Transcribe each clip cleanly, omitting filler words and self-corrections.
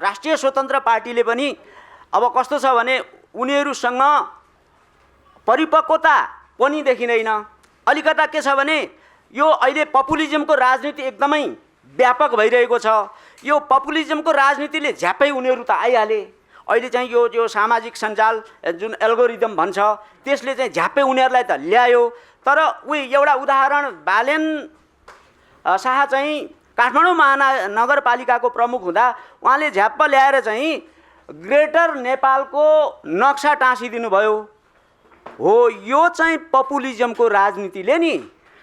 राष्ट्रिय स्वतन्त्र पार्टीले पनि अब कस्तो छ भने उनीहरूसँग परिपक्वता पनि देखिँदैन। अलिकता के छ भने यो अहिले पपुलिज्मको राजनीति एकदमै व्यापक भइरहेको छ। यो पपुलिज्मको राजनीतिले झ्यापै उनीहरू त आइहाले। अहिले चाहिँ यो सामाजिक सञ्जाल जुन एल्गोरिदम भन्छ त्यसले चाहिँ झ्यापै उनीहरूलाई त ल्यायो। तर एउटा उदाहरण, बालेन शाह चाहिँ काठमाडौँ महानगरपालिकाको प्रमुख हुँदा उहाँले झ्याप्प ल्याएर चाहिँ ग्रेटर नेपालको नक्सा टाँसिदिनु भयो। हो, यो चाहिँ पपुलिज्मको राजनीतिले नि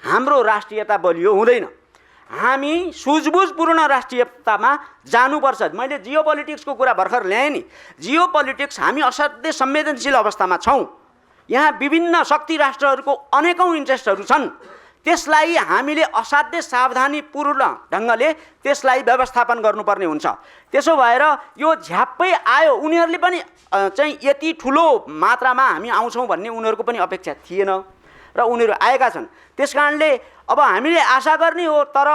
हाम्रो राष्ट्रियता बलियो हुँदैन। हामी सुझबुझपूर्ण राष्ट्रियतामा जानुपर्छ। मैले जियो पोलिटिक्सको कुरा भर्खर ल्याएँ नि। जियो पोलिटिक्स हामी असाध्यै संवेदनशील अवस्थामा छौँ। यहाँ विभिन्न शक्ति राष्ट्रहरूको अनेकौँ इन्ट्रेस्टहरू छन्। त्यसलाई हामीले असाध्यै सावधानीपूर्ण ढङ्गले त्यसलाई व्यवस्थापन गर्नुपर्ने हुन्छ। त्यसो भएर यो झ्याप्पै आयो, उनीहरूले पनि चाहिँ यति ठुलो मात्रामा हामी आउँछौँ भन्ने उनीहरूको पनि अपेक्षा थिएन र उनीहरू आएका छन्। त्यसकारणले अब हामीले आशा गर्ने हो। तर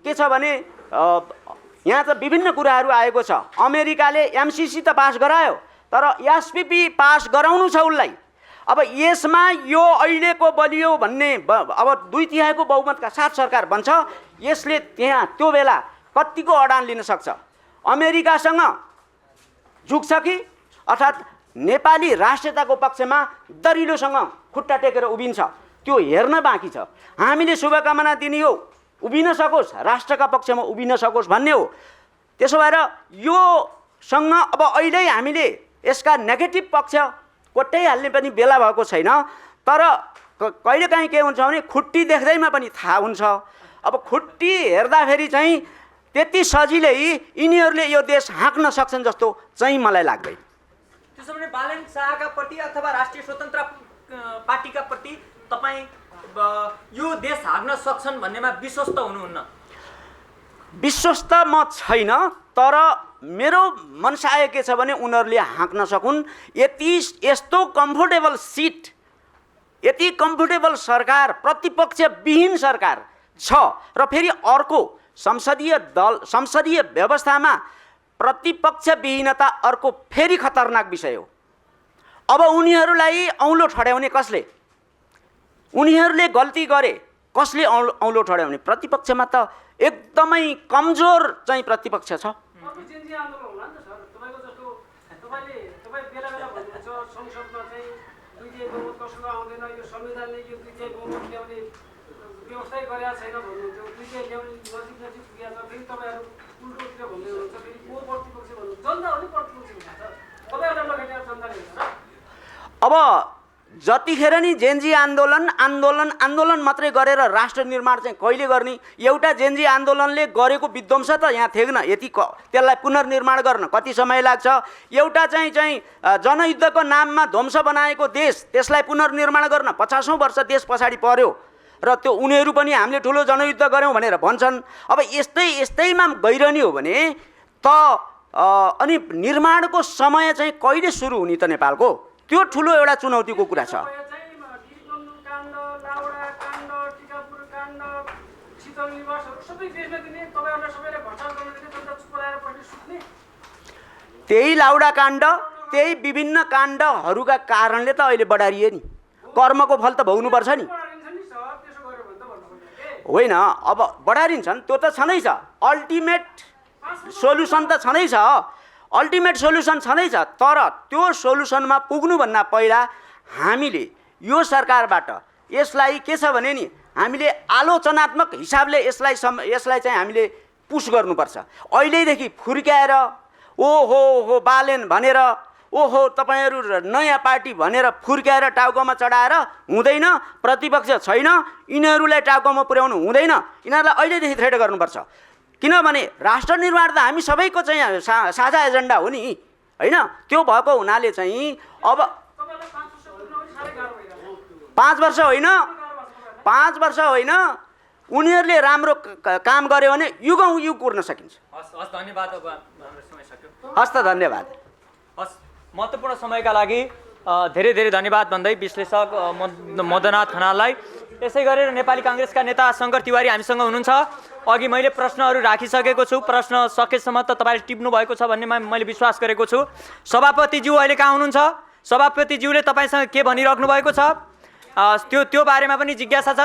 के छ भने यहाँ त विभिन्न कुराहरू आएको छ। अमेरिकाले एमसिसी त पास गरायो, तर एसपिपी पास गराउनु छ उसलाई। अब यसमा यो अहिलेको बलियो भन्ने अब 2/3 बहुमतका साथ सरकार बन्छ। यसले त्यहाँ त्यो बेला कतिको अडान लिन सक्छ? अमेरिकासँग झुक्छ कि अर्थात् नेपाली राष्ट्रियताको पक्षमा दरिलोसँग खुट्टा टेकेर उभिन्छ? त्यो हेर्न बाँकी छ। हामीले शुभकामना दिने हो, उभिन सकोस्, राष्ट्रका पक्षमा उभिन सकोस् भन्ने हो। त्यसो भएर योसँग अब अहिले हामीले यसका नेगेटिभ पक्ष कोट्याइहाल्ने पनि बेला भएको छैन। तर कहिलेकाहीँ के हुन्छ भने खुट्टी देख्दैमा पनि थाहा हुन्छ। अब खुट्टी हेर्दाखेरि चाहिँ त्यति सजिलै यिनीहरूले यो देश हाँक्न सक्छन् जस्तो चाहिँ मलाई लाग्दैन। त्यसो भने बालेन शाहका प्रति अथवा राष्ट्रिय स्वतन्त्र पार्टीका प्रति तपाईँ यो देश हाँक्न सक्छन् भन्नेमा विश्वस्त हुनुहुन्न? विश्वस्त म छैन, तर मेरो मनसाय के छ भने उनीहरूले हाँक्न सकुन्। यस्तो कम्फोर्टेबल सिट, यति कम्फोर्टेबल सरकार, प्रतिपक्षविहीन सरकार छ र फेरि अर्को संसदीय व्यवस्थामा प्रतिपक्षविहीनता अर्को फेरि खतरनाक विषय हो। अब उनीहरूलाई औँलो ठड्याउने कसले? उनीहरूले गल्ती गरे, कसले औँलो ठड्याउने? प्रतिपक्षमा त एकदमै कमजोर चाहिँ प्रतिपक्ष छ। अब जतिखेर नि जेन्जी आन्दोलन मात्रै गरेर राष्ट्र निर्माण चाहिँ कहिले गर्ने? एउटा जेन्जी आन्दोलनले गरेको विध्वंस त यहाँ थिएन। यति त्यसलाई पुनर्निर्माण गर्न कति समय लाग्छ? एउटा चाहिँ जनयुद्धको नाममा ध्वंस बनाएको देश, त्यसलाई पुनर्निर्माण गर्न 50औं वर्ष देश पछाडि पर्यो र त्यो उनीहरू पनि हामीले ठुलो जनयुद्ध गऱ्यौँ भनेर भन्छन्। अब यस्तैमा गइरहने हो भने त अनि निर्माणको समय चाहिँ कहिले सुरु हुने त नेपालको? त्यो ठुलो एउटा चुनौतीको कुरा छ। त्यही लाउडा काण्ड, त्यही विभिन्न काण्डहरूका कारणले त अहिले बढारिए नि। कर्मको फल त भोग्नुपर्छ नि, होइन? अब बढारिन्छन्, त्यो त छँदैछ। अल्टिमेट सोल्युसन त छँदैछ, अल्टिमेट सोल्युसन छँदैछ। तर त्यो सोल्युसनमा पुग्नुभन्दा पहिला हामीले यो सरकारबाट यसलाई के छ भने नि हामीले आलोचनात्मक हिसाबले यसलाई चाहिँ हामीले पुस गर्नुपर्छ। अहिलेदेखि फुर्क्याएर ओहो बालेन भनेर, ओहो तपाईँहरू नयाँ पार्टी भनेर फुर्क्याएर टाउकोमा चढाएर हुँदैन। प्रतिपक्ष छैन, यिनीहरूलाई टाउकोमा पुर्याउनु हुँदैन। यिनीहरूलाई अहिलेदेखि थ्रेट गर्नुपर्छ। किनभने राष्ट्र निर्माण त हामी सबैको चाहिँ साझा एजेन्डा हो नि, होइन? त्यो भएको हुनाले चाहिँ अब 5 वर्ष होइन, 5 वर्ष होइन, उनीहरूले राम्रो काम गर्यो भने युगौँ युग कुर्न सकिन्छ। हस्, धन्यवाद। अब हाम्रो समय सक्यो। हस् त, धन्यवाद। हस्, महत्त्वपूर्ण समयका लागि धेरै धेरै धन्यवाद भन्दै विश्लेषक मदनाथ खनाललाई यसै गरेर नेपाली काङ्ग्रेसका नेता शङ्कर तिवारी हामीसँग हुनुहुन्छ। अघि मैले प्रश्नहरू राखिसकेको छु, प्रश्न सकेसम्म त तपाईँले टिप्नु भएको छ भन्नेमा मैले विश्वास गरेको छु। सभापतिज्यू अहिले कहाँ हुनुहुन्छ? सभापतिज्यूले तपाईँसँग के भनिराख्नु भएको छ त्यो बारेमा पनि जिज्ञासा छ।